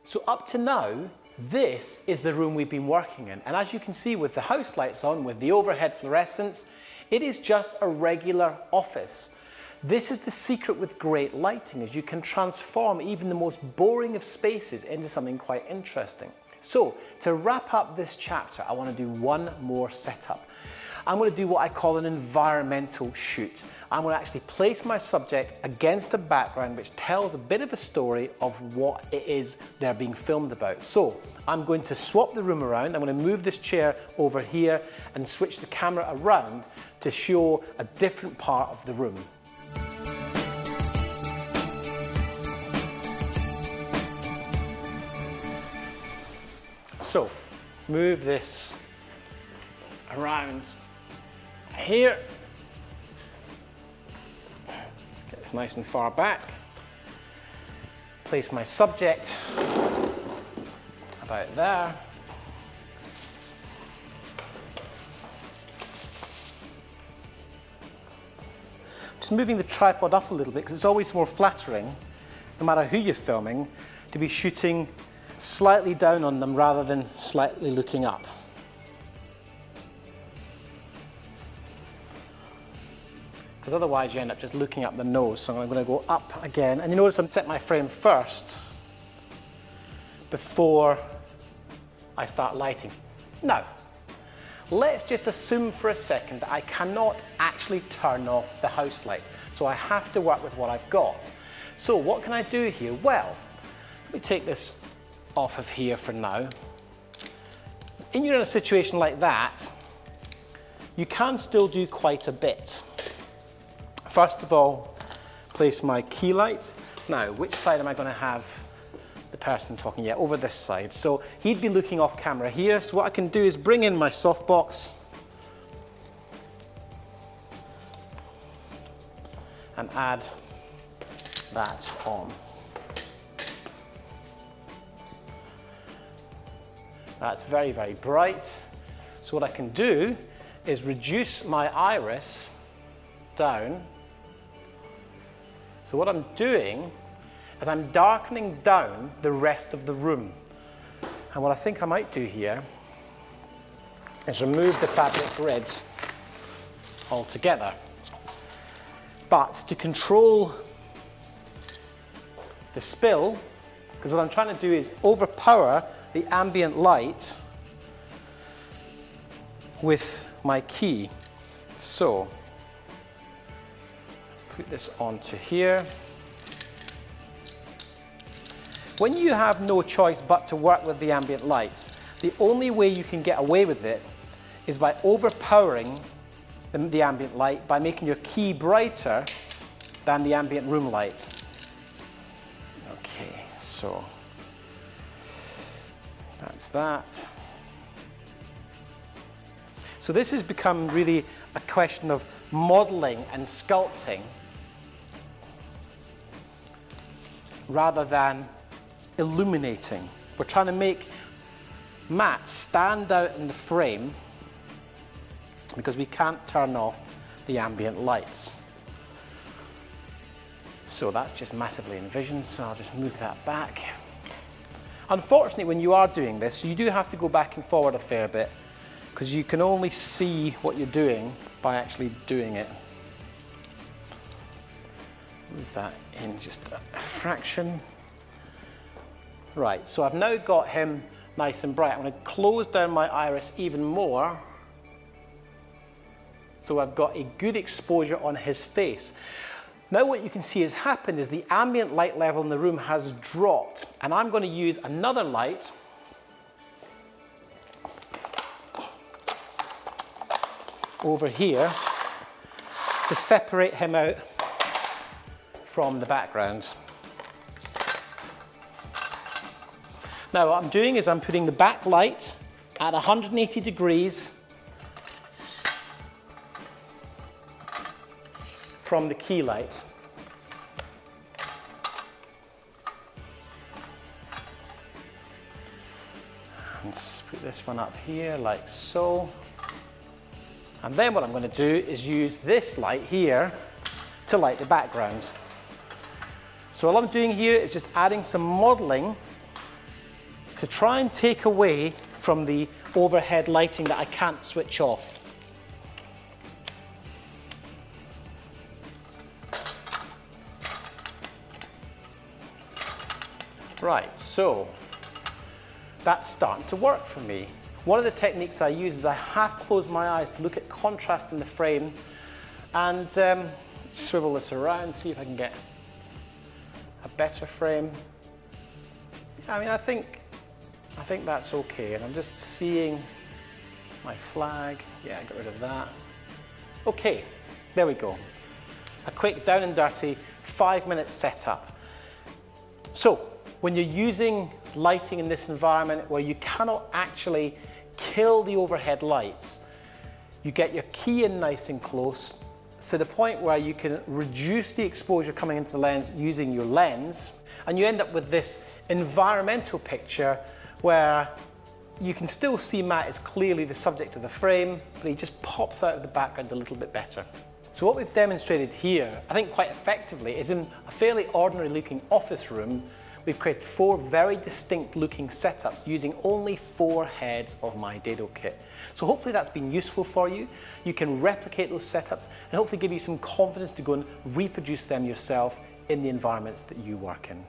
So up to now, this is the room we've been working in. And as you can see with the house lights on, with the overhead fluorescence, it is just a regular office. This is the secret with great lighting, is you can transform even the most boring of spaces into something quite interesting. So to wrap up this chapter, I want to do one more setup. I'm going to do what I call an environmental shoot. I'm going to actually place my subject against a background which tells a bit of a story of what it is they're being filmed about. So I'm going to swap the room around. I'm going to move this chair over here and switch the camera around to show a different part of the room. So move this around here, get this nice and far back, place my subject about there, just moving the tripod up a little bit because it's always more flattering, no matter who you're filming, to be shooting slightly down on them rather than slightly looking up. Because otherwise you end up just looking up the nose. So I'm going to go up again. And you notice I'm set my frame first before I start lighting. Now, let's just assume for a second that I cannot actually turn off the house lights. So I have to work with what I've got. So what can I do here? Well, let me take this off of here for now. When you're in a situation like that, you can still do quite a bit. First of all, place my key light. Now, which side am I going to have the person talking? Yeah, over this side. So he'd be looking off camera here. So what I can do is bring in my softbox and add that on. That's very, very bright. So what I can do is reduce my iris down. So what I'm doing is I'm darkening down the rest of the room. And what I think I might do here is remove the fabric grids altogether. But to control the spill, because what I'm trying to do is overpower the ambient light with my key. So put this onto here. When you have no choice but to work with the ambient lights, the only way you can get away with it is by overpowering the ambient light by making your key brighter than the ambient room light. Okay, so that's that. So this has become really a question of modeling and sculpting rather than illuminating. We're trying to make Matt stand out in the frame because we can't turn off the ambient lights. So that's just massively envisioned, so I'll just move that back. Unfortunately, when you are doing this, you do have to go back and forward a fair bit because you can only see what you're doing by actually doing it. Move that in just a fraction. Right, so I've now got him nice and bright. I'm going to close down my iris even more so I've got a good exposure on his face. Now what you can see has happened is the ambient light level in the room has dropped, and I'm going to use another light over here to separate him out from the background. Now what I'm doing is I'm putting the backlight at 180 degrees from the key light. And put this one up here like so. And then what I'm going to do is use this light here to light the background. So all I'm doing here is just adding some modeling to try and take away from the overhead lighting that I can't switch off. Right, so that's starting to work for me. One of the techniques I use is I half close my eyes to look at contrast in the frame and swivel this around, see if I can get a better frame. I mean, I think that's okay, and I'm just seeing my flag. Yeah, get rid of that. Okay, there we go. A quick down and dirty 5-minute setup. So, when you're using lighting in this environment where you cannot actually kill the overhead lights, you get your key in nice and close to the point where you can reduce the exposure coming into the lens using your lens, and you end up with this environmental picture where you can still see Matt is clearly the subject of the frame, but he just pops out of the background a little bit better. So what we've demonstrated here, I think quite effectively, is in a fairly ordinary looking office room, we've created 4 very distinct looking setups using only 4 heads of my dado kit. So hopefully that's been useful for you. You can replicate those setups and hopefully give you some confidence to go and reproduce them yourself in the environments that you work in.